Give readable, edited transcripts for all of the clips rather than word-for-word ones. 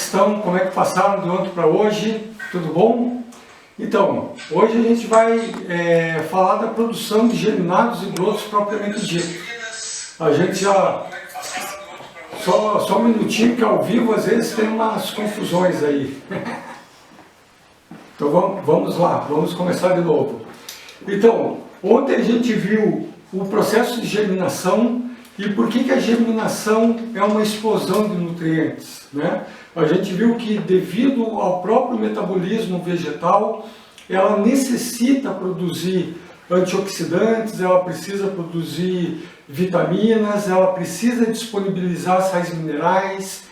estão? Como é que passaram de ontem para hoje? Tudo bom? Então, hoje a gente vai falar da produção de germinados e brotos propriamente dito. A gente já... Só um minutinho, que ao vivo às vezes tem umas confusões aí. Então vamos lá, vamos começar de novo. Então, ontem a gente viu o processo de germinação e por que a germinação é uma explosão de nutrientes, né? A gente viu que devido ao próprio metabolismo vegetal, ela necessita produzir antioxidantes, ela precisa produzir vitaminas, ela precisa disponibilizar sais minerais,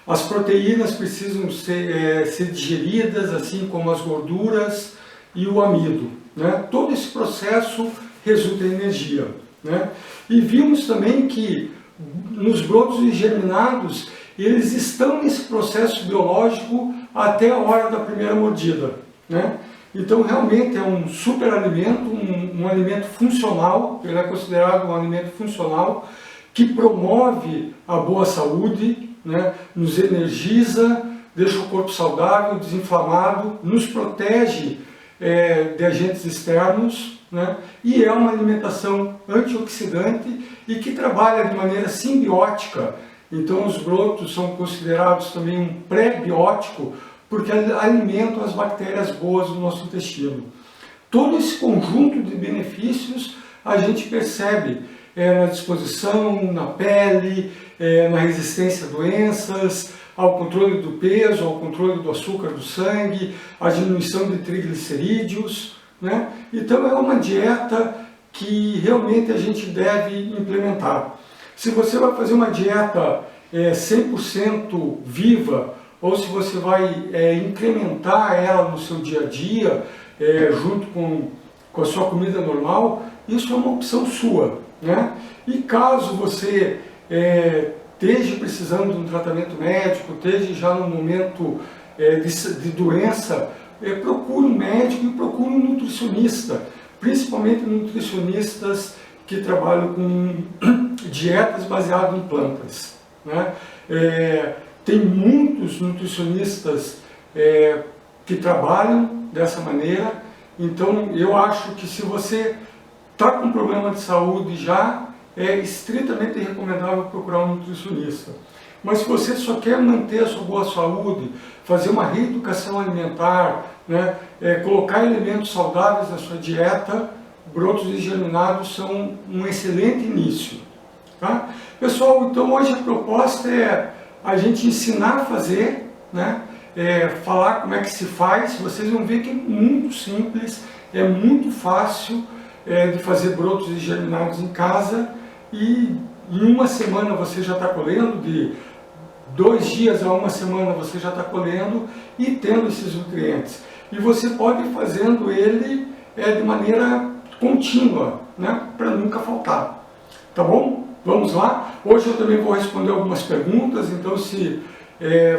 as proteínas precisam ser digeridas, assim como as gorduras e o amido, né? Todo esse processo resulta em energia, né? E vimos também que nos brotos e germinados, eles estão nesse processo biológico até a hora da primeira mordida, né? Então realmente é um super alimento, um alimento funcional, ele é considerado um alimento funcional, que promove a boa saúde, né? Nos energiza, deixa o corpo saudável, desinflamado, nos protege de agentes externos, né? E é uma alimentação antioxidante e que trabalha de maneira simbiótica. Então os brotos são considerados também um pré-biótico, porque alimentam as bactérias boas do nosso intestino. Todo esse conjunto de benefícios a gente percebe na disposição, na pele, na resistência a doenças, ao controle do peso, ao controle do açúcar do sangue, à diminuição de triglicerídeos, né? Então é uma dieta que realmente a gente deve implementar. Se você vai fazer uma dieta 100% viva, ou se você vai incrementar ela no seu dia a dia, junto com a sua comida normal, isso é uma opção sua, né? E caso você esteja precisando de um tratamento médico, esteja já no momento de doença, procure um médico e procure um nutricionista, principalmente nutricionistas que trabalham com dietas baseadas em plantas, né? Tem muitos nutricionistas que trabalham dessa maneira, então eu acho que se você está com problema de saúde já, é estritamente recomendável procurar um nutricionista. Mas se você só quer manter a sua boa saúde, fazer uma reeducação alimentar, né, colocar elementos saudáveis na sua dieta, brotos e germinados são um excelente início, tá? Pessoal, então hoje a proposta é a gente ensinar a fazer, né? Falar como é que se faz. Vocês vão ver que é muito simples, é muito fácil de fazer brotos e germinados em casa, e em uma semana você já está colhendo, de 2 dias a uma semana você já está colhendo e tendo esses nutrientes. E você pode ir fazendo ele de maneira contínua, né? Para nunca faltar. Tá bom? Vamos lá? Hoje eu também vou responder algumas perguntas, então se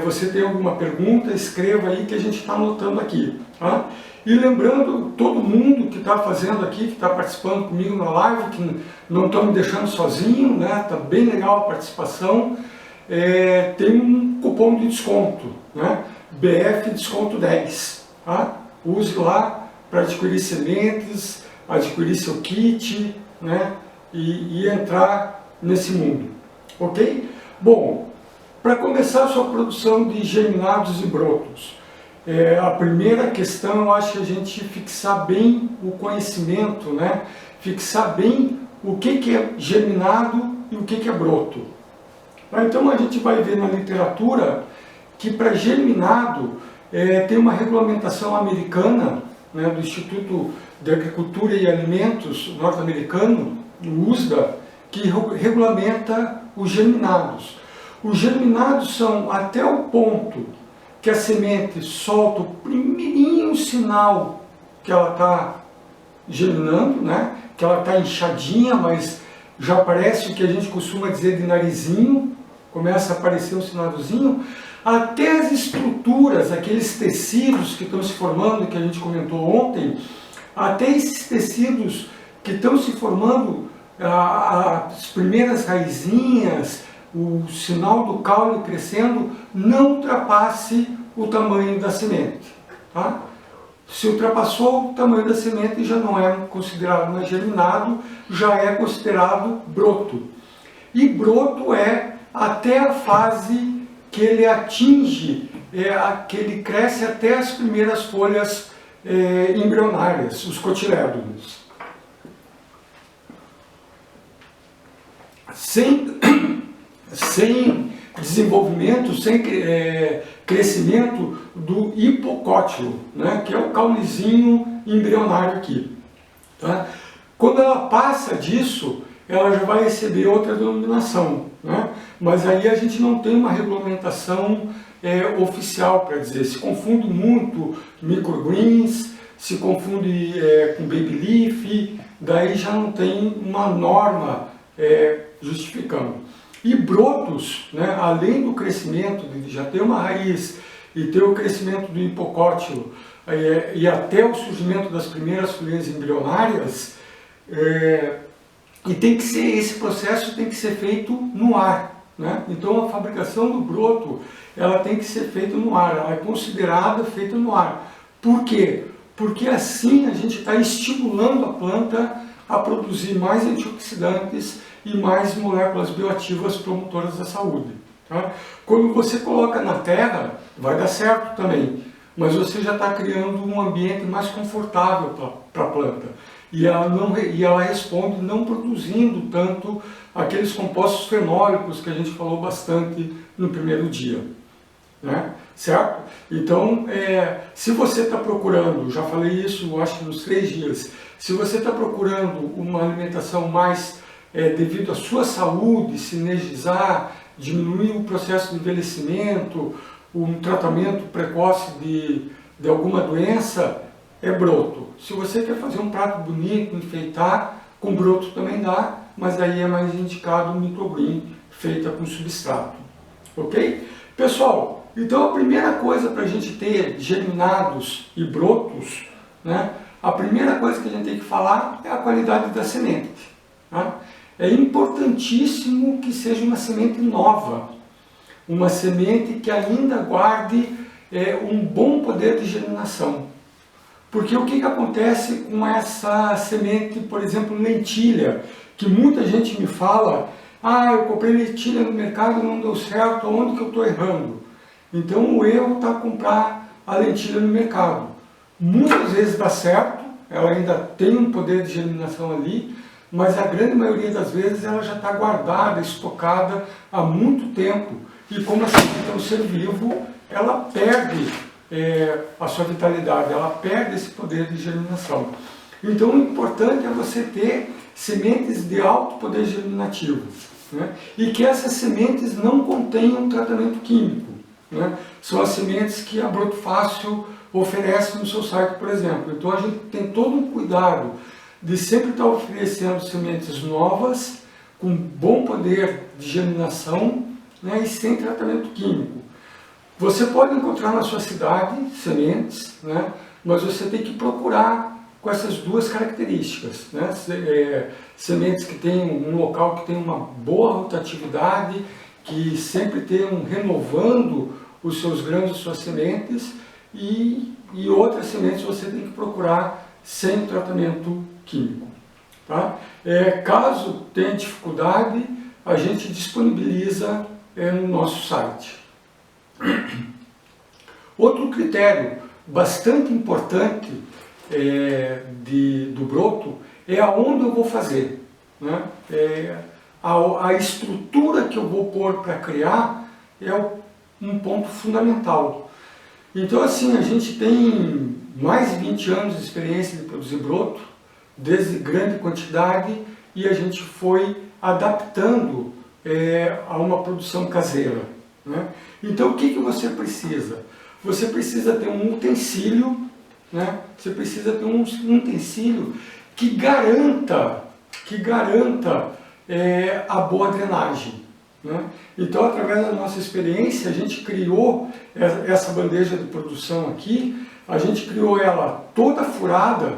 você tem alguma pergunta, escreva aí que a gente está anotando aqui, tá? E lembrando, todo mundo que está fazendo aqui, que está participando comigo na live, que não estão me deixando sozinho, né? Está bem legal a participação, tem um cupom de desconto, né? BF Desconto 10, tá? Use lá para adquirir sementes, adquirir seu kit, né? E entrar nesse mundo, ok? Bom, para começar a sua produção de germinados e brotos, a primeira questão, eu acho que a gente fixar bem o conhecimento, né? Fixar bem o que é germinado e o que é broto. Então a gente vai ver na literatura que para germinado tem uma regulamentação americana, né, do Instituto de Agricultura e Alimentos norte-americano, o USDA, que regulamenta os germinados. Os germinados são até o ponto que a semente solta o primeirinho sinal que ela está germinando, né? Que ela está inchadinha, mas já aparece o que a gente costuma dizer de narizinho, começa a aparecer um sinalzinho, até as estruturas, aqueles tecidos que estão se formando, que a gente comentou ontem, até esses tecidos que estão se formando, as primeiras raizinhas, o sinal do caule crescendo não ultrapasse o tamanho da semente. Tá? Se ultrapassou o tamanho da semente, já não é considerado mais germinado, já é considerado broto. E broto é até a fase que ele atinge, que ele cresce até as primeiras folhas embrionárias, os cotilédonos. Sem desenvolvimento, sem crescimento do hipocótilo, né, que é o caulezinho embrionário aqui. Tá? Quando ela passa disso, ela já vai receber outra denominação, né? Mas aí a gente não tem uma regulamentação oficial para dizer. Se confunde muito microgreens, se confunde com baby leaf, daí já não tem uma norma justificando. E brotos, né, além do crescimento, de já ter uma raiz e ter o crescimento do hipocótilo e até o surgimento das primeiras folhas embrionárias, e tem que ser, esse processo tem que ser feito no ar, né? Então a fabricação do broto, ela tem que ser feita no ar, ela é considerada feita no ar. Por quê? Porque assim a gente está estimulando a planta a produzir mais antioxidantes e mais moléculas bioativas promotoras da saúde. Tá? Quando você coloca na terra, vai dar certo também, mas você já está criando um ambiente mais confortável para a planta. E ela responde não produzindo tanto aqueles compostos fenólicos que a gente falou bastante no primeiro dia. Né? Certo? Então, se você está procurando, já falei isso acho que nos 3 dias, se você está procurando uma alimentação mais devido à sua saúde, sinergizar, diminuir o processo de envelhecimento, um tratamento precoce de alguma doença, é broto. Se você quer fazer um prato bonito, enfeitar, com broto também dá, mas aí é mais indicado o microgreen feita com substrato. Ok? Pessoal, então a primeira coisa para a gente ter germinados e brotos, né, a primeira coisa que a gente tem que falar é a qualidade da semente. Tá? É importantíssimo que seja uma semente nova, uma semente que ainda guarde um bom poder de germinação. Porque o que acontece com essa semente, por exemplo, lentilha, que muita gente me fala, eu comprei lentilha no mercado e não deu certo, onde que eu estou errando? Então o erro está comprar a lentilha no mercado. Muitas vezes dá certo, ela ainda tem um poder de germinação ali, mas a grande maioria das vezes ela já está guardada, estocada há muito tempo. E como a semente é um ser vivo, ela perde a sua vitalidade, ela perde esse poder de germinação. Então o importante é você ter sementes de alto poder germinativo, né? E que essas sementes não contenham tratamento químico, né? São as sementes que a Broto Fácil oferece no seu site, por exemplo. Então a gente tem todo um cuidado de sempre estar oferecendo sementes novas, com bom poder de germinação, né? E sem tratamento químico. Você pode encontrar na sua cidade sementes, né? Mas você tem que procurar com essas duas características, né? Sementes que tem um local que tem uma boa rotatividade, que sempre tenham renovando os seus grãos e suas sementes, e outras sementes você tem que procurar sem tratamento químico. Tá? Caso tenha dificuldade, a gente disponibiliza no nosso site. Outro critério bastante importante do broto é aonde eu vou fazer, né? A estrutura que eu vou pôr para criar é um ponto fundamental. Então assim, a gente tem mais de 20 anos de experiência de produzir broto, desde grande quantidade, e a gente foi adaptando a uma produção caseira, né? Então o que você precisa? Você precisa ter um utensílio, né? Você precisa ter um utensílio que garanta a boa drenagem, né? Então, através da nossa experiência, a gente criou essa bandeja de produção aqui, a gente criou ela toda furada,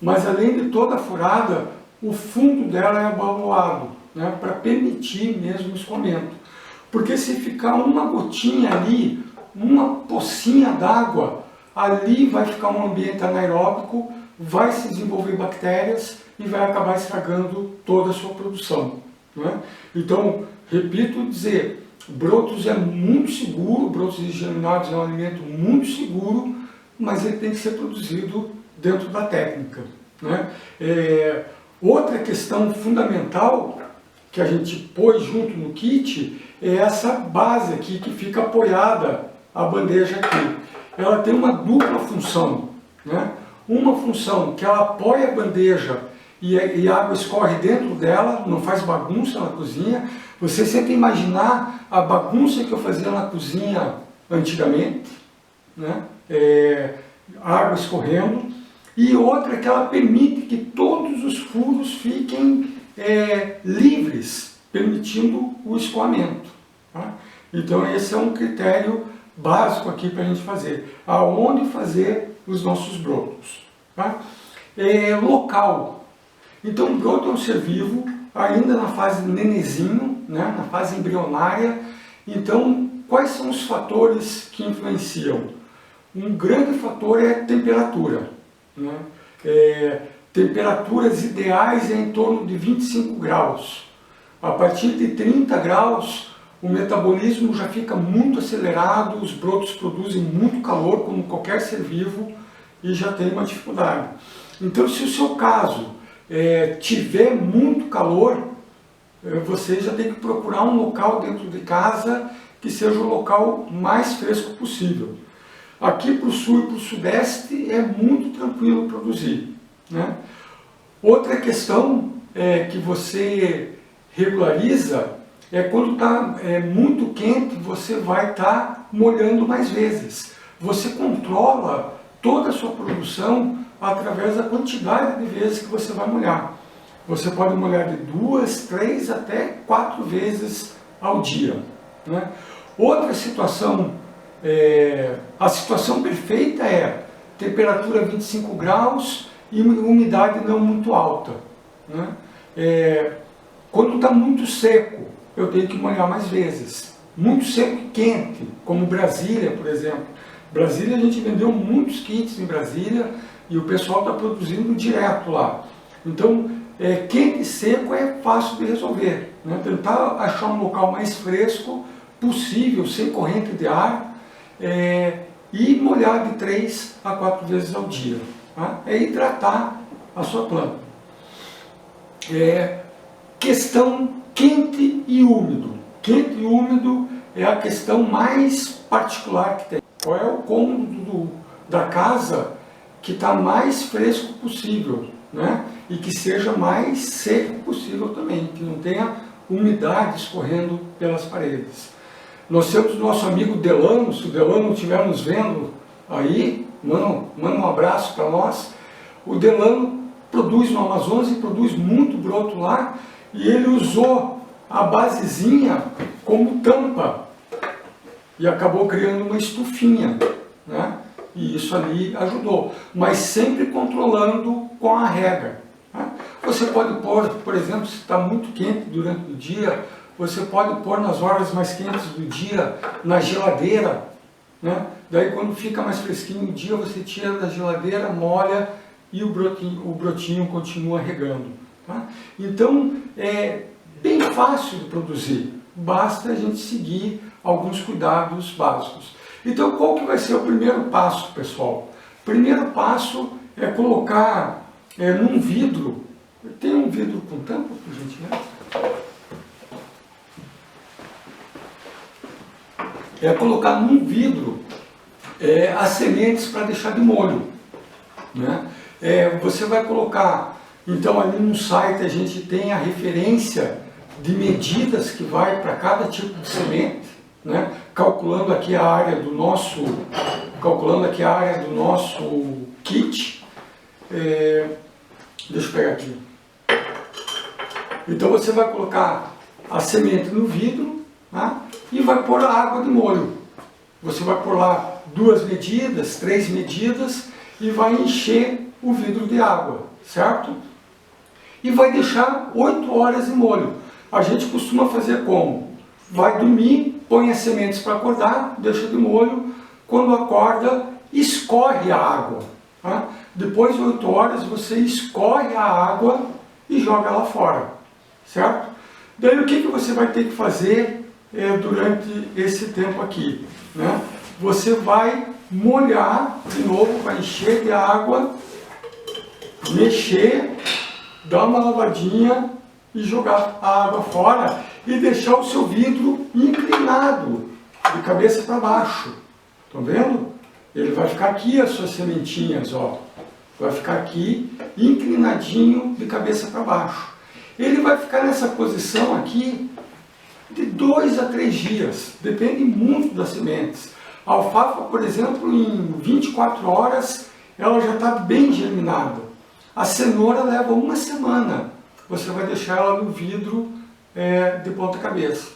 mas além de toda furada, o fundo dela é abaloado, né, para permitir mesmo o escoamento. Porque se ficar uma gotinha ali, uma pocinha d'água, ali vai ficar um ambiente anaeróbico, vai se desenvolver bactérias e vai acabar estragando toda a sua produção. Né? Então, repito dizer, brotos é muito seguro, brotos germinados é um alimento muito seguro, mas ele tem que ser produzido dentro da técnica. Né? Outra questão fundamental que a gente pôs junto no kit é essa base aqui que fica apoiada a bandeja aqui. Ela tem uma dupla função, né? Uma função que ela apoia a bandeja e a água escorre dentro dela, não faz bagunça na cozinha. Você sempre imaginar a bagunça que eu fazia na cozinha antigamente, né? Água escorrendo. E outra que ela permite que todos os furos fiquem livres, permitindo o escoamento. Tá? Então esse é um critério básico aqui para a gente fazer. Aonde fazer os nossos brotos. Tá? Local. Então o broto é um ser vivo, ainda na fase nenezinho, né? Na fase embrionária. Então quais são os fatores que influenciam? Um grande fator é a temperatura. Né? Temperaturas ideais é em torno de 25 graus. A partir de 30 graus, o metabolismo já fica muito acelerado, os brotos produzem muito calor, como qualquer ser vivo, e já tem uma dificuldade. Então, se o seu caso tiver muito calor, você já tem que procurar um local dentro de casa que seja o local mais fresco possível. Aqui para o sul e para o sudeste é muito tranquilo produzir. Né? Outra questão que você regulariza é quando está muito quente, você vai estar molhando mais vezes. Você controla toda a sua produção através da quantidade de vezes que você vai molhar. Você pode molhar de 2, 3 até 4 vezes ao dia. Né? Outra situação, a situação perfeita é temperatura 25 graus e umidade não muito alta. Né? Quando está muito seco, eu tenho que molhar mais vezes. Muito seco e quente, como Brasília, por exemplo. Brasília, a gente vendeu muitos kits em Brasília e o pessoal está produzindo direto lá. Então, quente e seco é fácil de resolver. Né? Tentar achar um local mais fresco possível, sem corrente de ar, e molhar de 3 a 4 vezes ao dia. Tá? Hidratar a sua planta. Questão quente e úmido. Quente e úmido é a questão mais particular que tem. Qual é o cômodo da casa que está mais fresco possível, né? E que seja mais seco possível também, que não tenha umidade escorrendo pelas paredes. Nós temos o nosso amigo Delano, se o Delano estiver nos vendo aí, manda um abraço para nós. O Delano produz no Amazonas e produz muito broto lá, e ele usou a basezinha como tampa e acabou criando uma estufinha, né? E isso ali ajudou, mas sempre controlando com a rega. Né? Você pode pôr, por exemplo, se está muito quente durante o dia, você pode pôr nas horas mais quentes do dia na geladeira, né? Daí quando fica mais fresquinho o dia, você tira da geladeira, molha e o brotinho continua regando. Tá? Então é bem fácil de produzir, basta a gente seguir alguns cuidados básicos. Então qual que vai ser o primeiro passo, pessoal? O primeiro passo é colocar num vidro, tem um vidro com tampa, por gentileza? Colocar num vidro as sementes para deixar de molho. Né? Você vai colocar, então ali no site a gente tem a referência de medidas que vai para cada tipo de semente, né? calculando aqui a área do nosso kit. Deixa eu pegar aqui. Então você vai colocar a semente no vidro, né? E vai pôr a água de molho. Você vai pôr lá 2 medidas, 3 medidas e vai encher o vidro de água, certo? E vai deixar 8 horas em molho. a gente costuma fazer como? Vai dormir, põe as sementes para acordar, deixa de molho, quando acorda, escorre a água. Tá? Depois de 8 horas, você escorre a água e joga ela fora, certo? Daí o que você vai ter que fazer durante esse tempo aqui? Né? Você vai molhar de novo, vai encher de água, mexer, dar uma lavadinha e jogar a água fora e deixar o seu vidro inclinado, de cabeça para baixo. Estão vendo? Ele vai ficar aqui as suas sementinhas, ó. Vai ficar aqui, inclinadinho, de cabeça para baixo. Ele vai ficar nessa posição aqui de 2 a 3 dias, depende muito das sementes. A alfafa, por exemplo, em 24 horas, ela já está bem germinada. A cenoura leva 1 semana. Você vai deixar ela no vidro de ponta cabeça.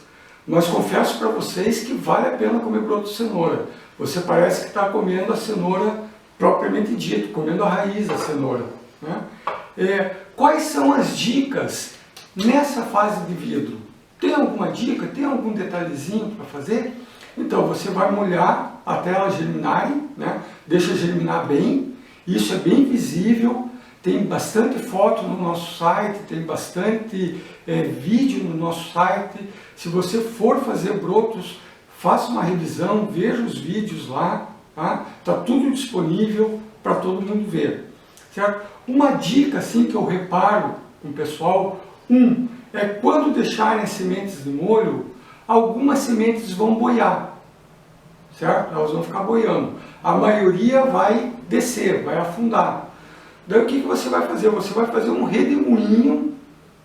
Mas confesso para vocês que vale a pena comer broto de cenoura. Você parece que está comendo a cenoura propriamente dito, comendo a raiz da cenoura. Né? Quais são as dicas nessa fase de vidro? Tem alguma dica? Tem algum detalhezinho para fazer? Então você vai molhar até elas germinarem, né? Deixa germinar bem, isso é bem visível, tem bastante foto no nosso site, tem bastante vídeo no nosso site. Se você for fazer brotos, faça uma revisão, veja os vídeos lá, tá? Tá tudo disponível para todo mundo ver, certo? Uma dica assim que eu reparo com o pessoal, é quando deixarem as sementes de molho, algumas sementes vão boiar, certo? Elas vão ficar boiando. A maioria vai descer, vai afundar. Daí o que você vai fazer? Você vai fazer um redemoinho,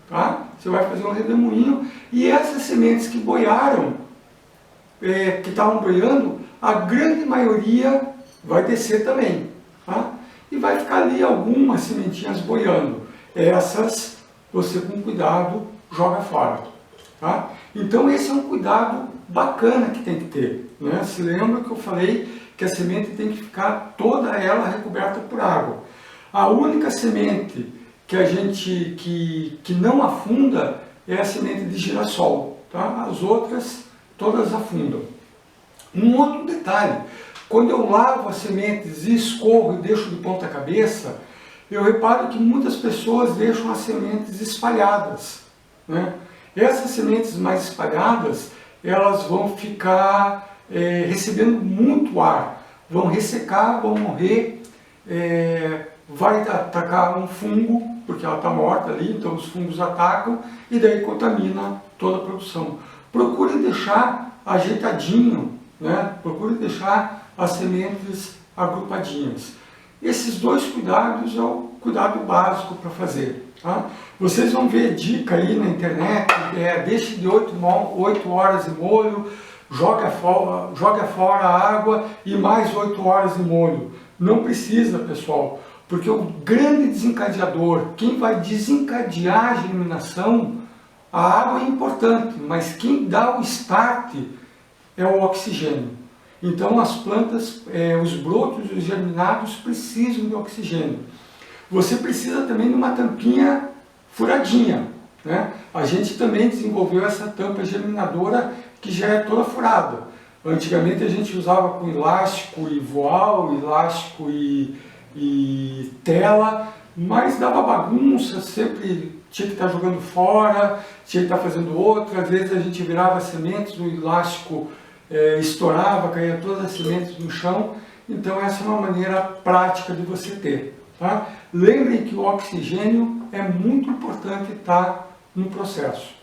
tá? Você vai fazer um redemoinho e essas sementes que boiaram, que estavam boiando, a grande maioria vai descer também, tá? E vai ficar ali algumas sementinhas boiando. Essas, você com cuidado, joga fora, tá? Então esse é um cuidado bacana que tem que ter, né? Se lembra que eu falei que a semente tem que ficar toda ela recoberta por água. A única semente que a gente que não afunda é a semente de girassol, tá? As outras todas afundam. Um outro detalhe, quando eu lavo as sementes e escorro e deixo de ponta cabeça, eu reparo que muitas pessoas deixam as sementes espalhadas, né? Essas sementes mais espalhadas, elas vão ficar recebendo muito ar, vão ressecar, vão morrer, vai atacar um fungo, porque ela está morta ali, então os fungos atacam e daí contamina toda a produção. Procure deixar ajeitadinho, né? Procure deixar as sementes agrupadinhas. Esses dois cuidados é o cuidado básico para fazer. Tá? Vocês vão ver dica aí na internet, deixe de 8 horas em molho, joga fora a água e mais 8 horas em molho. Não precisa, pessoal, porque o grande desencadeador, quem vai desencadear a germinação, a água é importante, mas quem dá o start é o oxigênio. Então as plantas, os brotos, os germinados precisam de oxigênio. Você precisa também de uma tampinha furadinha, né? A gente também desenvolveu essa tampa germinadora que já é toda furada. Antigamente a gente usava com elástico e voal, elástico e tela, mas dava bagunça, sempre tinha que estar jogando fora, tinha que estar fazendo outra, às vezes a gente virava sementes, o elástico estourava, caía todas as sementes no chão. Então essa é uma maneira prática de você ter. Tá? Lembrem que o oxigênio é muito importante estar no processo.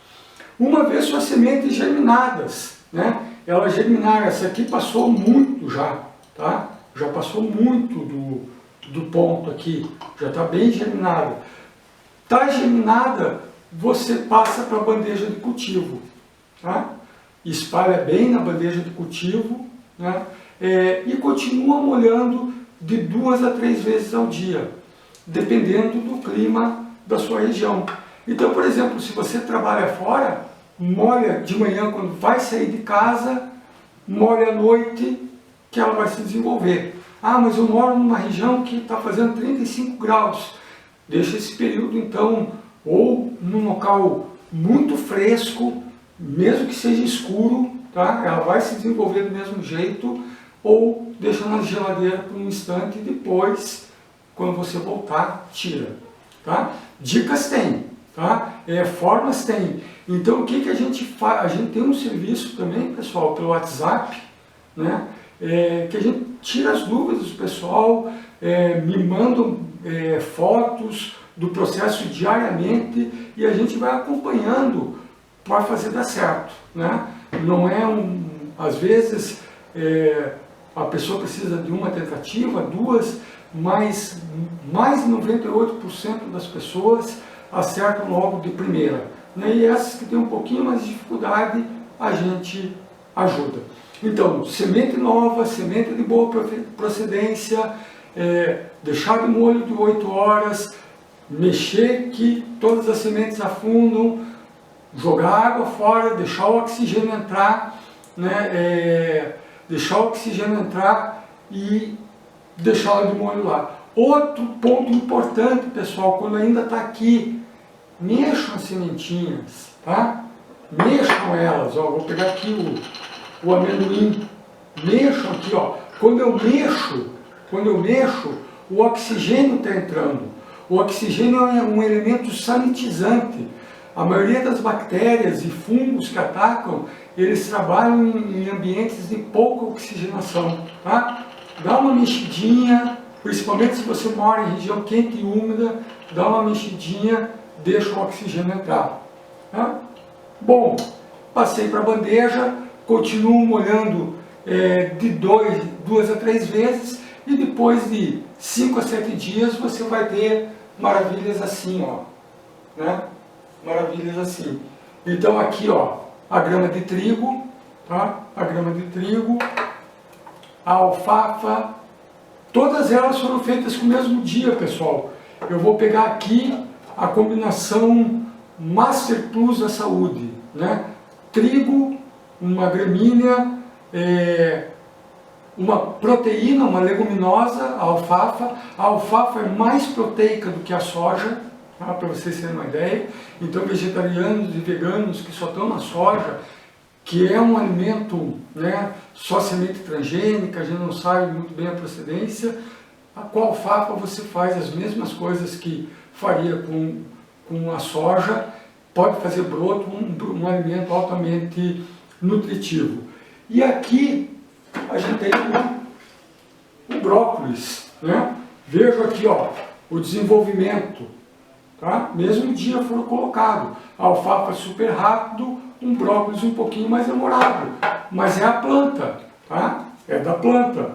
Uma vez suas sementes germinadas, né? Elas germinaram, essa aqui passou muito já, tá? Já passou muito do ponto aqui, já está bem germinada. Está germinada, você passa para a bandeja de cultivo, tá? Espalha bem na bandeja de cultivo, né? E continua molhando de 2 a 3 vezes ao dia, dependendo do clima da sua região. Então, por exemplo, se você trabalha fora, molha de manhã quando vai sair de casa, molha à noite que ela vai se desenvolver. Ah, mas eu moro numa região que está fazendo 35 graus. Deixa esse período então, ou num local muito fresco, mesmo que seja escuro, tá? Ela vai se desenvolver do mesmo jeito, ou deixa na geladeira por um instante e depois, quando você voltar, tira. Tá? Dicas tem, tá? Formas tem. Então o que a gente faz? A gente tem um serviço também, pessoal, pelo WhatsApp, né? Que a gente tira as dúvidas do pessoal, me mandam fotos do processo diariamente e a gente vai acompanhando para fazer dar certo, né? Não é às vezes a pessoa precisa de uma tentativa, duas, mas mais de 98% das pessoas acertam logo de primeira, né? E essas que têm um pouquinho mais de dificuldade, a gente ajuda. Então, semente nova, semente de boa procedência, deixar de molho de 8 horas, mexer que todas as sementes afundam, jogar água fora, deixar o oxigênio entrar, né? Deixar o oxigênio entrar e deixar ela de molho lá. Outro ponto importante, pessoal, quando ainda está aqui, mexam as sementinhas, tá? Mexam elas, ó, vou pegar aqui o amendoim, mexam aqui, ó. Quando eu mexo, o oxigênio está entrando. O oxigênio é um elemento sanitizante. A maioria das bactérias e fungos que atacam, eles trabalham em ambientes de pouca oxigenação, tá? Dá uma mexidinha, principalmente se você mora em região quente e úmida, dá uma mexidinha, deixa o oxigênio entrar, tá? Bom, passei para a bandeja, continuo molhando de 2 a 3 vezes e depois de 5 a 7 dias você vai ter maravilhas assim, ó, né? Maravilhas assim. Então aqui, ó, a grama de trigo, tá? A grama de trigo, a alfafa, todas elas foram feitas com o mesmo dia, pessoal. Eu vou pegar aqui a combinação Master Plus da saúde, né? Trigo, uma gramínea, uma proteína, uma leguminosa, a alfafa. A alfafa é mais proteica do que a soja, tá? Para vocês terem uma ideia. Então, vegetarianos e veganos que só estão na soja, que é um alimento, né, só semente transgênica, a gente não sabe muito bem a procedência, com a alfafa você faz as mesmas coisas que faria com a soja, pode fazer broto, um alimento altamente nutritivo. E aqui a gente tem o brócolis, né? Vejo aqui, ó, o desenvolvimento, tá? Mesmo dia foram colocado. A alfafa super rápido, um brócolis um pouquinho mais demorado, mas é a planta, tá? É da planta.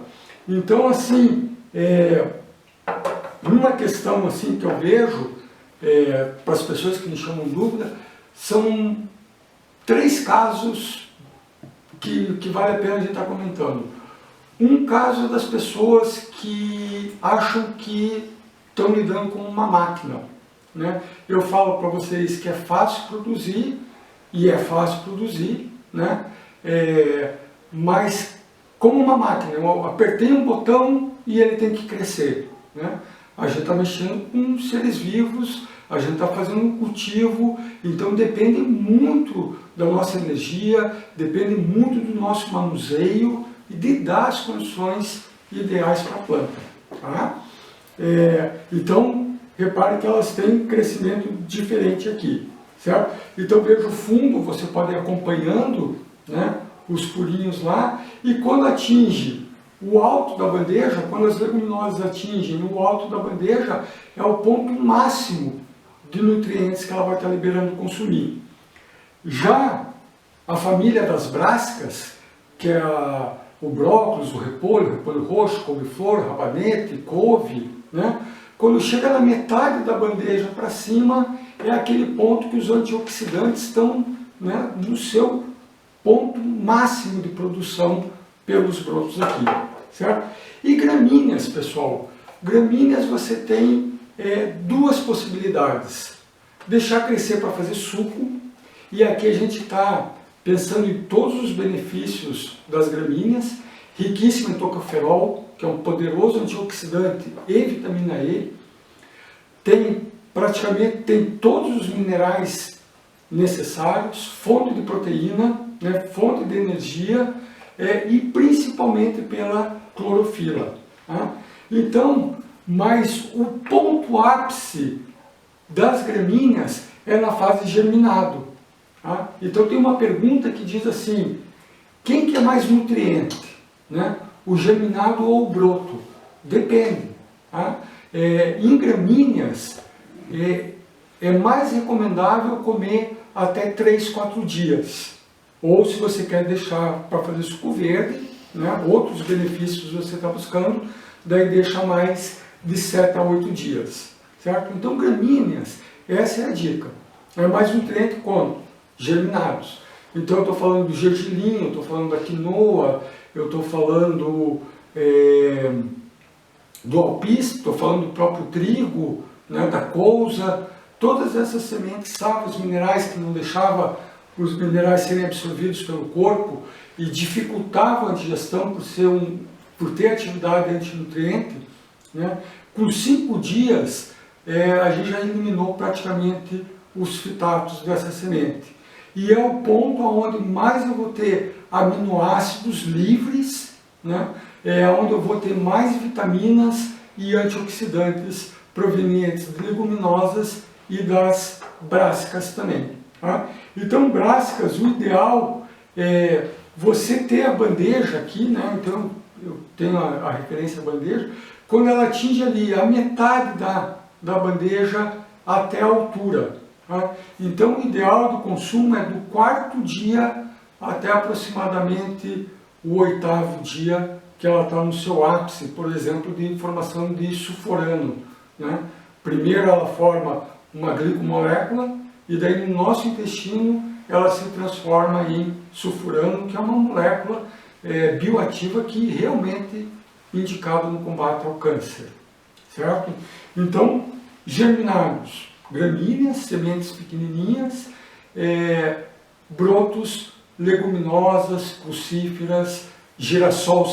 Então, assim, uma questão assim que eu vejo para as pessoas que me chamam dúvida, são 3 casos que vale a pena a gente estar comentando. Um caso é das pessoas que acham que estão lidando com uma máquina, né? Eu falo para vocês que é fácil produzir, e é fácil produzir, né? Mas como uma máquina, eu apertei um botão e ele tem que crescer, né? A gente está mexendo com seres vivos, a gente está fazendo um cultivo, então depende muito da nossa energia, depende muito do nosso manuseio e de dar as condições ideais para a planta, tá? Então, repare que elas têm um crescimento diferente aqui, certo? Então, veja o fundo, você pode ir acompanhando, né, os furinhos lá, e quando atinge o alto da bandeja, quando as leguminosas atingem o alto da bandeja, é o ponto máximo de nutrientes que ela vai estar liberando consumir. Já a família das brássicas, que é o brócolis, o repolho roxo, couve-flor, rabanete, couve, né? Quando chega na metade da bandeja para cima, é aquele ponto que os antioxidantes estão, né, no seu ponto máximo de produção pelos brotos aqui, certo? E gramíneas, pessoal. Gramíneas você tem 2 possibilidades. Deixar crescer para fazer suco, e aqui a gente está pensando em todos os benefícios das gramíneas, riquíssima em tocoferol, que é um poderoso antioxidante e vitamina E, tem todos os minerais necessários, fonte de proteína, né, fonte de energia e principalmente pela clorofila. Tá? Então, mas o ponto ápice das gramíneas é na fase de germinado. Tá? Então tem uma pergunta que diz assim, quem que é mais nutriente? Né? O germinado ou o broto? Depende. Tá? Em gramíneas, é mais recomendável comer até 3, 4 dias. Ou se você quer deixar para fazer suco verde, né, outros benefícios você está buscando, daí deixa mais de 7 a 8 dias. Certo? Então gramíneas, essa é a dica. É mais nutriente quando? Germinados. Então eu estou falando do gergelim, eu estou falando da quinoa, eu estou falando do alpiste, estou falando do próprio trigo, né, da couza, todas essas sementes, savos minerais que não deixavam os minerais serem absorvidos pelo corpo e dificultavam a digestão por ter atividade antinutriente, né, com 5 dias a gente já eliminou praticamente os fitatos dessa semente. E é o ponto onde mais eu vou ter aminoácidos livres, né? É onde eu vou ter mais vitaminas e antioxidantes provenientes de leguminosas e das brássicas também. Tá? Então, brássicas, o ideal é você ter a bandeja aqui, né? Então eu tenho a referência à bandeja, quando ela atinge ali a metade da bandeja até a altura. Tá? Então, o ideal do consumo é do 4º dia até aproximadamente o 8º dia que ela está no seu ápice, por exemplo, de formação de sulforano. Né? Primeiro ela forma uma glicomolécula e daí no nosso intestino ela se transforma em sulfurano, que é uma molécula bioativa que realmente é indicada no combate ao câncer. Certo? Então, germinados, gramíneas, sementes pequenininhas, brotos, leguminosas, crucíferas, girassol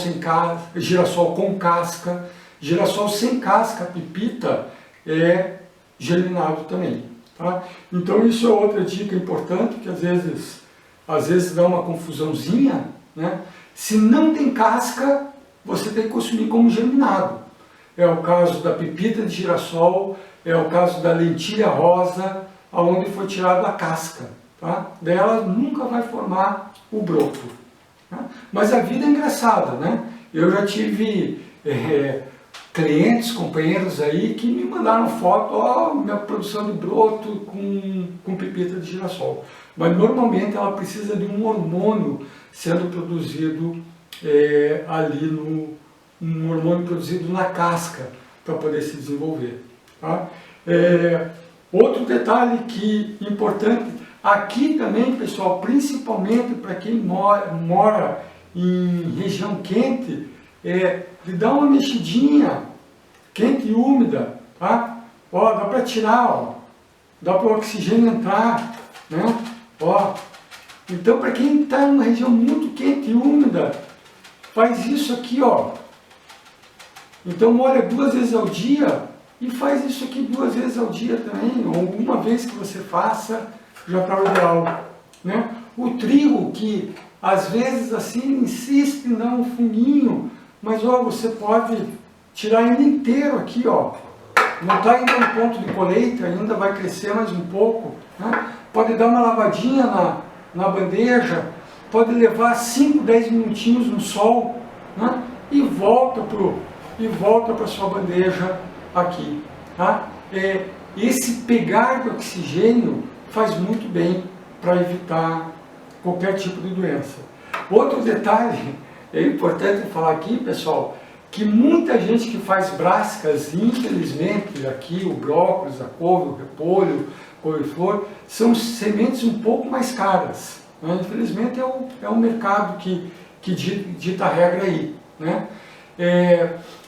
com casca, girassol sem casca, pepita, é germinado também. Tá? Então isso é outra dica importante, que às vezes dá uma confusãozinha, né? Se não tem casca, você tem que consumir como germinado. É o caso da pepita de girassol, é o caso da lentilha rosa, onde foi tirada a casca. Tá? Daí ela nunca vai formar o broto. Tá? Mas a vida é engraçada, né? Eu já tive clientes, companheiros aí que me mandaram foto, minha produção de broto com pepita de girassol. Mas normalmente ela precisa de um hormônio sendo produzido ali um hormônio produzido na casca para poder se desenvolver. Tá? Outro detalhe importante, aqui também, pessoal, principalmente para quem mora em região quente, de dar uma mexidinha, quente e úmida, tá? Ó, dá para tirar, ó, dá para o oxigênio entrar, né? Ó, então para quem está em uma região muito quente e úmida, faz isso aqui, ó. Então molha 2 vezes ao dia e faz isso aqui 2 vezes ao dia também, ou uma vez que você faça, já está o ideal, né? O trigo, que às vezes assim insiste em dar um funguinho, mas ó, você pode tirar ele inteiro aqui, ó. Não está ainda no ponto de colheita, ainda vai crescer mais um pouco, né? Pode dar uma lavadinha na bandeja, pode levar 5, 10 minutinhos no sol, né? E volta para sua bandeja aqui, tá? Esse pegar de oxigênio faz muito bem para evitar qualquer tipo de doença. Outro detalhe importante falar aqui, pessoal, que muita gente que faz brássicas, infelizmente, aqui o brócolis, a couve, o repolho, couve-flor, são sementes um pouco mais caras. Né? Infelizmente é o mercado que dita a regra aí. Né?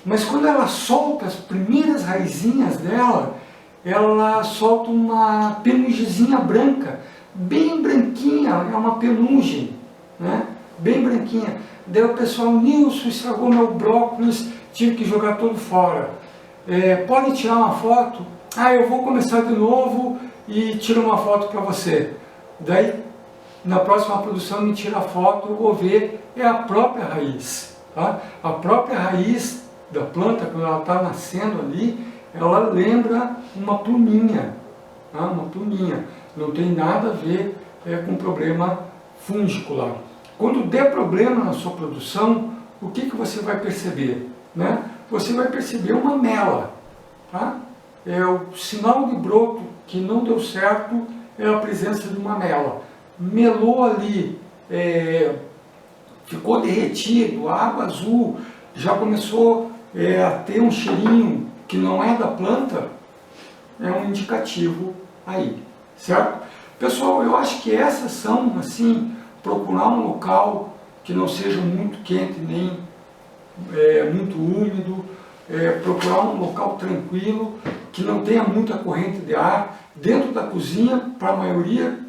Mas quando ela solta as primeiras raizinhas dela, ela solta uma penugemzinha branca, bem branquinha, é uma penugem, né? Bem branquinha. Daí o pessoal, Nilson, estragou meu brócolis, tive que jogar todo fora. Pode tirar uma foto? Eu vou começar de novo e tiro uma foto para você. daí na próxima produção me tira a foto, eu vou ver, é a própria raiz. Tá? A própria raiz da planta, quando ela está nascendo ali, ela lembra uma pluminha, tá? Uma pluminha, não tem nada a ver com problema fúngico lá. Quando der problema na sua produção, o que você vai perceber? Né? Você vai perceber uma mela. Tá? É o sinal de broto que não deu certo, é a presença de uma mela. Melou ali, ficou derretido, a água azul já começou a ter um cheirinho que não é da planta, é um indicativo aí, certo? Pessoal, eu acho que essas são, assim, procurar um local que não seja muito quente nem muito úmido, procurar um local tranquilo, que não tenha muita corrente de ar. Dentro da cozinha, para a maioria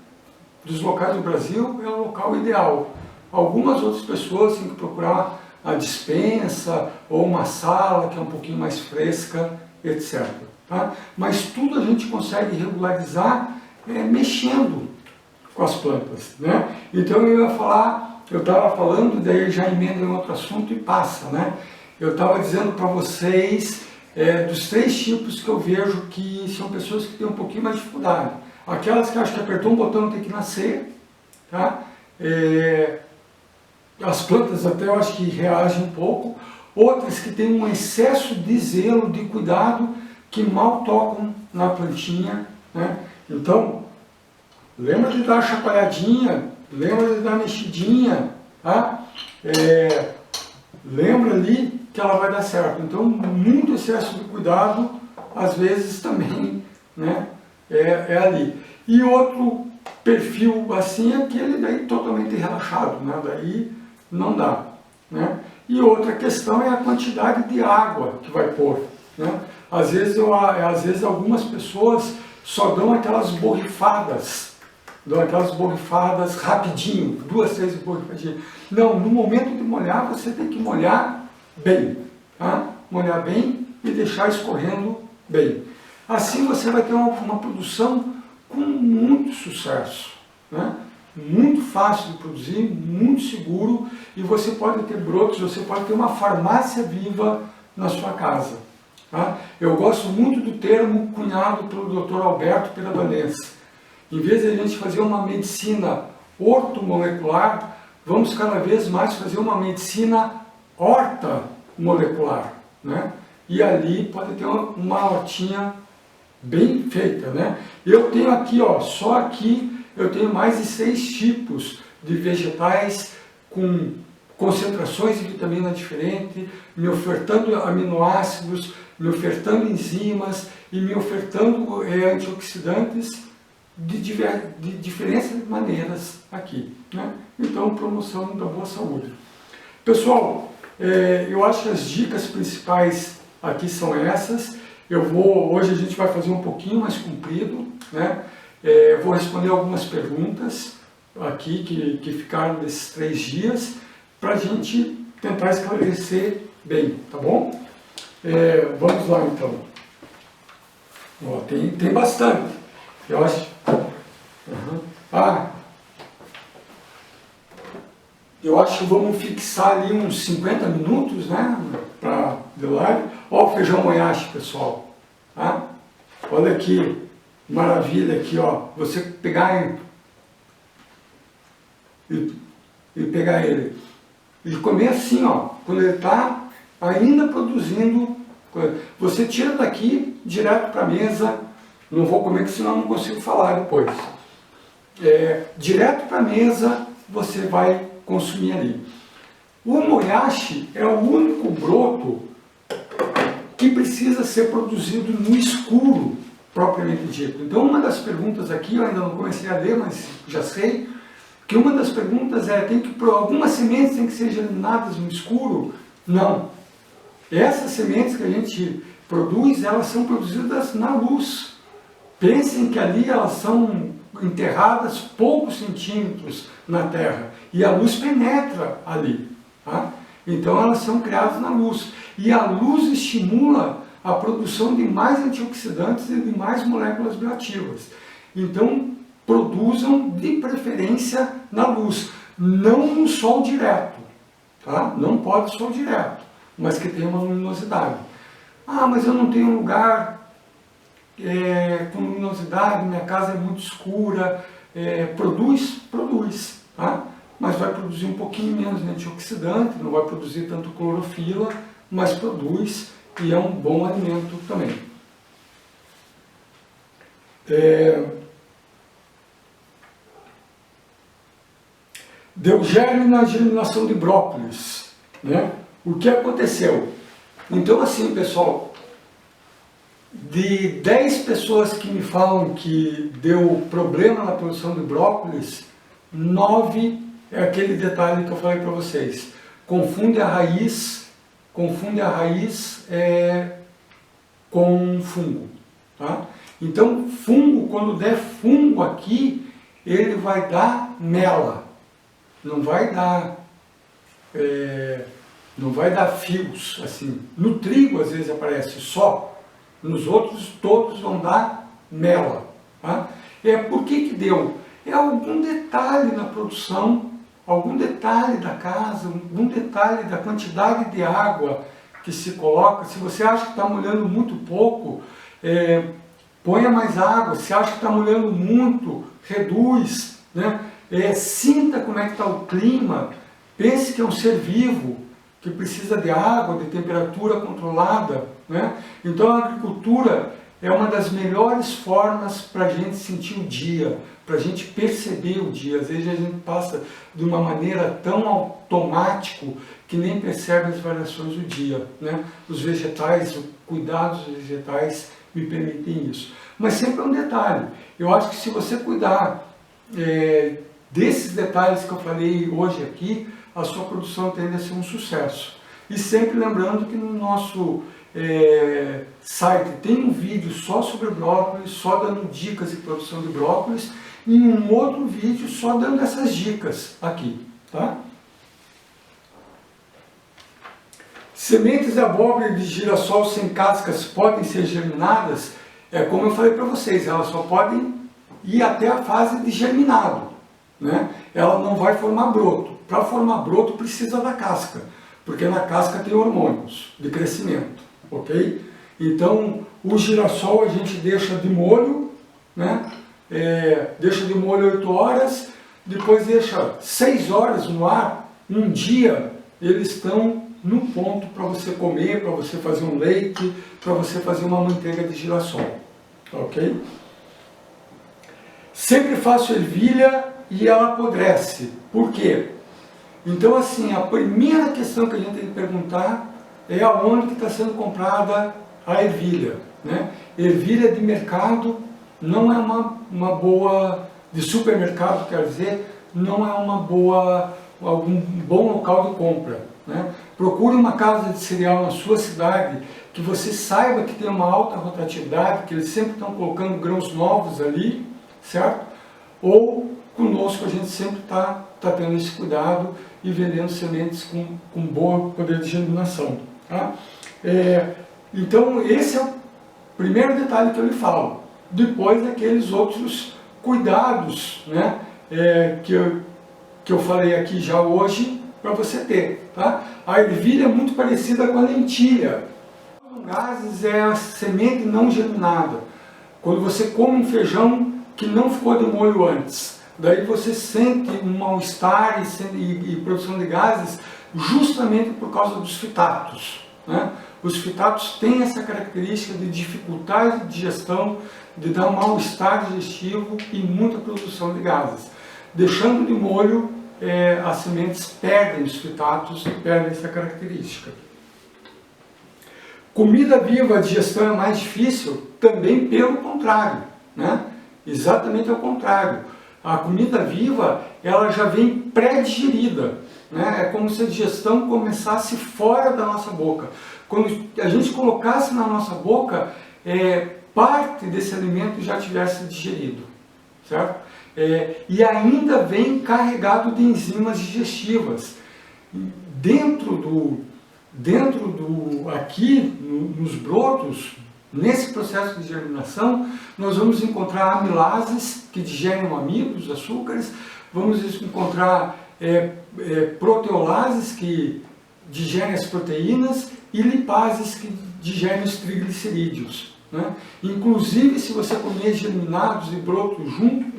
dos locais do Brasil, é o local ideal. Algumas outras pessoas têm que procurar a despensa ou uma sala que é um pouquinho mais fresca, etc. Tá? Mas tudo a gente consegue regularizar mexendo com as plantas. Né? Então eu estava falando, daí já emendo em outro assunto e passa. Né? Eu estava dizendo para vocês dos 3 tipos que eu vejo que são pessoas que têm um pouquinho mais de dificuldade. Aquelas que acham que apertou um botão tem que nascer, tá? As plantas até eu acho que reagem um pouco, outras que têm um excesso de zelo, de cuidado, que mal tocam na plantinha, né? Então, lembra de dar uma chacoalhadinha, lembra de dar uma mexidinha, tá? Lembra ali que ela vai dar certo. Então, muito excesso de cuidado, às vezes também, né, é ali. E outro perfil assim é aquele daí totalmente relaxado, né? Daí não dá. Né? E outra questão é a quantidade de água que vai pôr. Né? Às vezes algumas pessoas só dão aquelas borrifadas, rapidinho, 2, 3 borrifadinhas. Não, no momento de molhar, você tem que molhar bem. Tá? Molhar bem e deixar escorrendo bem. Assim você vai ter uma produção com muito sucesso. Né? Muito fácil de produzir, muito seguro, e você pode ter brotos, você pode ter uma farmácia viva na sua casa. Tá? Eu gosto muito do termo cunhado pelo Dr. Alberto Piradanense. Em vez de a gente fazer uma medicina ortomolecular, vamos cada vez mais fazer uma medicina hortamolecular. Né? E ali pode ter uma hortinha bem feita. Né? Eu tenho aqui, ó, só aqui, eu tenho mais de 6 tipos de vegetais com concentrações de vitamina diferente, me ofertando aminoácidos, me ofertando enzimas e me ofertando antioxidantes de diferentes maneiras aqui. Né? Então, promoção da boa saúde. Pessoal, eu acho que as dicas principais aqui são essas. Hoje a gente vai fazer um pouquinho mais comprido, né? Vou responder algumas perguntas aqui que ficaram desses 3 dias, para a gente tentar esclarecer bem, tá bom? Vamos lá então. Ó, tem bastante, eu acho. Eu acho que vamos fixar ali uns 50 minutos, né, para de live. Ó, o feijão moyashi, pessoal. Tá? Olha aqui, maravilha aqui, ó. Você pegar e pegar ele e comer assim, ó, quando ele está ainda produzindo. Você tira daqui direto para a mesa. Não vou comer, porque senão não consigo falar depois. Direto para a mesa você vai consumir ali. O moyashi é o único broto que precisa ser produzido no escuro, propriamente dito. Então, uma das perguntas aqui, eu ainda não comecei a ler, mas já sei, que uma das perguntas algumas sementes têm que ser germinadas no escuro? Não. Essas sementes que a gente produz, elas são produzidas na luz. Pensem que ali elas são enterradas poucos centímetros na terra e a luz penetra ali. Tá? Então elas são criadas na luz. E a luz estimula a produção de mais antioxidantes e de mais moléculas bioativas. Então, produzam de preferência na luz, não no sol direto, tá? Não pode sol direto, mas que tenha uma luminosidade. Ah, mas eu não tenho um lugar com luminosidade, minha casa é muito escura. Produz, tá? Mas vai produzir um pouquinho menos de antioxidante, não vai produzir tanto clorofila, mas produz e é um bom alimento também. Deu germe na germinação de brócolis, né? O que aconteceu? Então assim, pessoal, de 10 pessoas que me falam que deu problema na produção de brócolis, 9 é aquele detalhe que eu falei para vocês. Confunde a raiz com fungo, tá? Então, fungo, quando der fungo aqui, ele vai dar mela, não vai dar fios, assim. No trigo, às vezes, aparece só. Nos outros, todos vão dar mela. Tá? Por que deu? É algum detalhe na produção, algum detalhe da casa, algum detalhe da quantidade de água que se coloca. Se você acha que está molhando muito pouco, ponha mais água. Se acha que está molhando muito, reduz. Né? Sinta como é que está o clima. Pense que é um ser vivo, que precisa de água, de temperatura controlada, né? Então a agricultura é uma das melhores formas para a gente sentir o dia, para a gente perceber o dia. Às vezes a gente passa de uma maneira tão automático que nem percebe as variações do dia, né? Os vegetais, o cuidado dos vegetais me permitem isso. Mas sempre é um detalhe. Eu acho que se você cuidar desses detalhes que eu falei hoje aqui, a sua produção tende a ser um sucesso. E sempre lembrando que no nosso site tem um vídeo só sobre brócolis, só dando dicas de produção de brócolis, e um outro vídeo só dando essas dicas aqui, tá? Sementes de abóbora e de girassol sem cascas podem ser germinadas? Como eu falei para vocês, elas só podem ir até a fase de germinado, né? Ela não vai formar broto. Para formar broto precisa da casca, porque na casca tem hormônios de crescimento, ok? Então o girassol a gente deixa de molho, né? Deixa de molho 8 horas, depois deixa 6 horas no ar, um dia eles estão no ponto para você comer, para você fazer um leite, para você fazer uma manteiga de girassol, ok? Sempre faço ervilha e ela apodrece. Por quê? Então, assim, a primeira questão que a gente tem que perguntar é aonde que está sendo comprada a ervilha, né? Ervilha de mercado não é uma boa, de supermercado, quer dizer, não é algum bom local de compra, né? Procure uma casa de cereal na sua cidade, que você saiba que tem uma alta rotatividade, que eles sempre estão colocando grãos novos ali, certo? Ou conosco a gente sempre está tendo esse cuidado e vendendo sementes com bom poder de germinação. Tá? Então esse é o primeiro detalhe que eu lhe falo. Depois aqueles outros cuidados, né, que eu falei aqui já hoje para você ter. Tá? A ervilha é muito parecida com a lentilha. Gases é a semente não germinada. Quando você come um feijão que não ficou de molho antes, daí você sente um mal-estar e produção de gases justamente por causa dos fitatos, né? Os fitatos têm essa característica de dificultar a digestão, de dar um mal-estar digestivo e muita produção de gases. Deixando de molho, as sementes perdem os fitatos e perdem essa característica. Comida viva, a digestão é mais difícil? Também pelo contrário, né? Exatamente ao contrário. A comida viva, ela já vem pré-digerida, né? É como se a digestão começasse fora da nossa boca. Quando a gente colocasse na nossa boca, parte desse alimento já tivesse digerido, certo? E ainda vem carregado de enzimas digestivas. Aqui, nos brotos, Nesse processo de germinação, nós vamos encontrar amilases que digerem amidos, açúcares, vamos encontrar proteolases que digerem as proteínas e lipases que digerem os triglicerídeos, né? Inclusive, se você comer germinados e brotos junto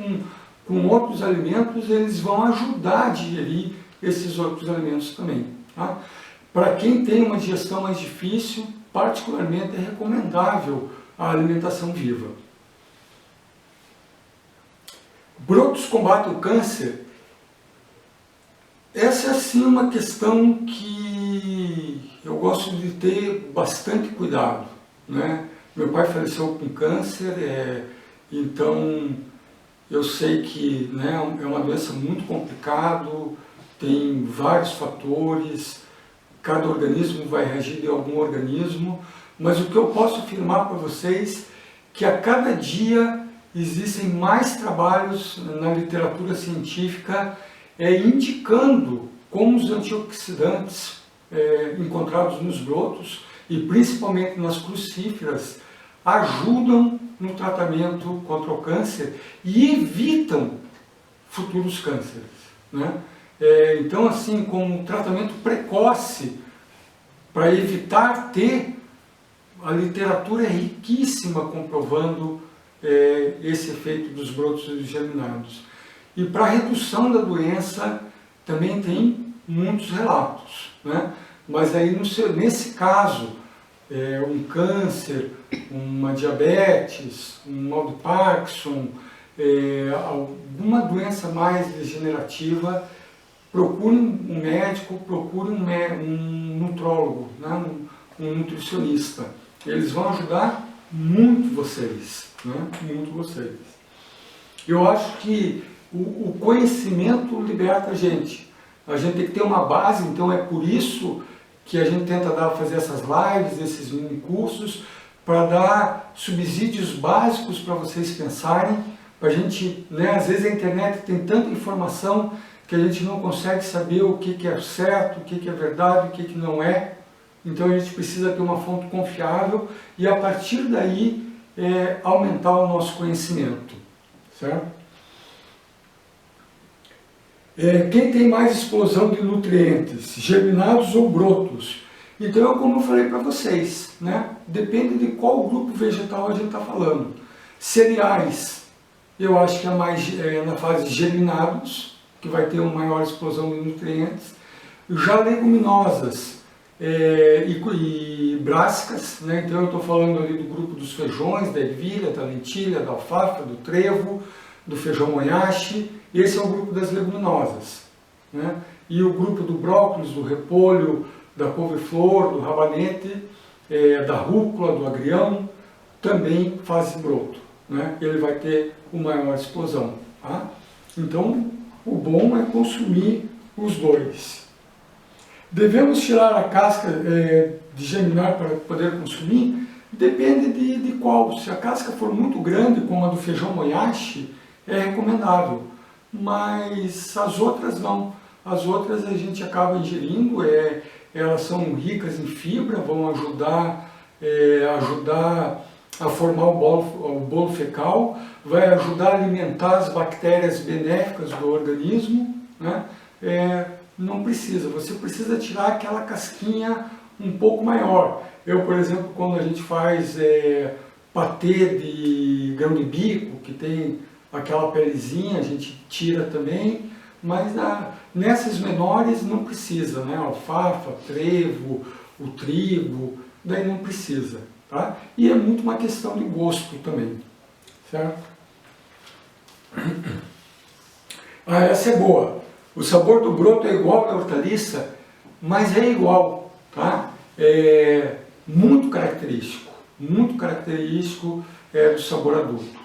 com outros alimentos, eles vão ajudar a digerir esses outros alimentos também, tá? Para quem tem uma digestão mais difícil, particularmente é recomendável a alimentação viva. Brotos combatem o câncer. Essa é sim uma questão que eu gosto de ter bastante cuidado, né? Meu pai faleceu com câncer, então eu sei que, né, é uma doença muito complicada, tem vários fatores, cada organismo vai reagir de algum organismo, mas o que eu posso afirmar para vocês é que a cada dia existem mais trabalhos na literatura científica indicando como os antioxidantes encontrados nos brotos e principalmente nas crucíferas ajudam no tratamento contra o câncer e evitam futuros cânceres, né? Então, assim, como um tratamento precoce para evitar ter, a literatura é riquíssima comprovando esse efeito dos brotos germinados. E para a redução da doença também tem muitos relatos, né? Mas aí nesse caso, um câncer, uma diabetes, um mal de Parkinson, alguma doença mais degenerativa, procure um médico, procure um nutrólogo, né? um nutricionista. Eles vão ajudar muito vocês, né? Muito vocês. Eu acho que o conhecimento liberta a gente. A gente tem que ter uma base, então é por isso que a gente tenta fazer essas lives, esses mini cursos, para dar subsídios básicos para vocês pensarem, para a gente, né, às vezes a internet tem tanta informação que a gente não consegue saber o que é certo, o que é verdade, o que não é. Então a gente precisa ter uma fonte confiável e a partir daí aumentar o nosso conhecimento, certo? Quem tem mais explosão de nutrientes, germinados ou brotos? Então, como eu falei para vocês, né? Depende de qual grupo vegetal a gente está falando. Cereais, eu acho que é mais na fase de germinados, que vai ter uma maior explosão de nutrientes. Já leguminosas e brássicas, né? Então eu estou falando ali do grupo dos feijões, da ervilha, da lentilha, da alfafa, do trevo, do feijão moyashi. Esse é o grupo das leguminosas, né? E o grupo do brócolis, do repolho, da couve-flor, do rabanete, da rúcula, do agrião, também faz broto, né? Ele vai ter uma maior explosão, tá? Então, o bom é consumir os dois. Devemos tirar a casca de germinar para poder consumir? Depende de qual. Se a casca for muito grande, como a do feijão moyashi, é recomendável. Mas as outras não. As outras a gente acaba ingerindo, elas são ricas em fibra, vão ajudar a formar o bolo fecal, vai ajudar a alimentar as bactérias benéficas do organismo, né? Não precisa, você precisa tirar aquela casquinha um pouco maior. Eu, por exemplo, quando a gente faz patê de grão de bico, que tem aquela pelezinha, a gente tira também, mas nessas menores não precisa, né? Alfafa, trevo, o trigo, daí não precisa, tá? E é muito uma questão de gosto também, certo? Essa é boa. O sabor do broto é igual da hortaliça, mas é igual, tá? É muito característico do sabor adulto.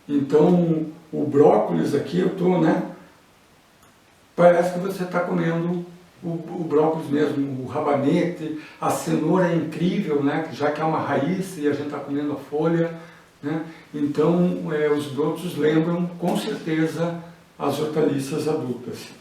Então, o brócolis aqui, né? Parece que você está comendo o brócolis mesmo, o rabanete, a cenoura é incrível, né? Já que é uma raiz e a gente está comendo a folha, né? Então, os brotos lembram com certeza as hortaliças adultas.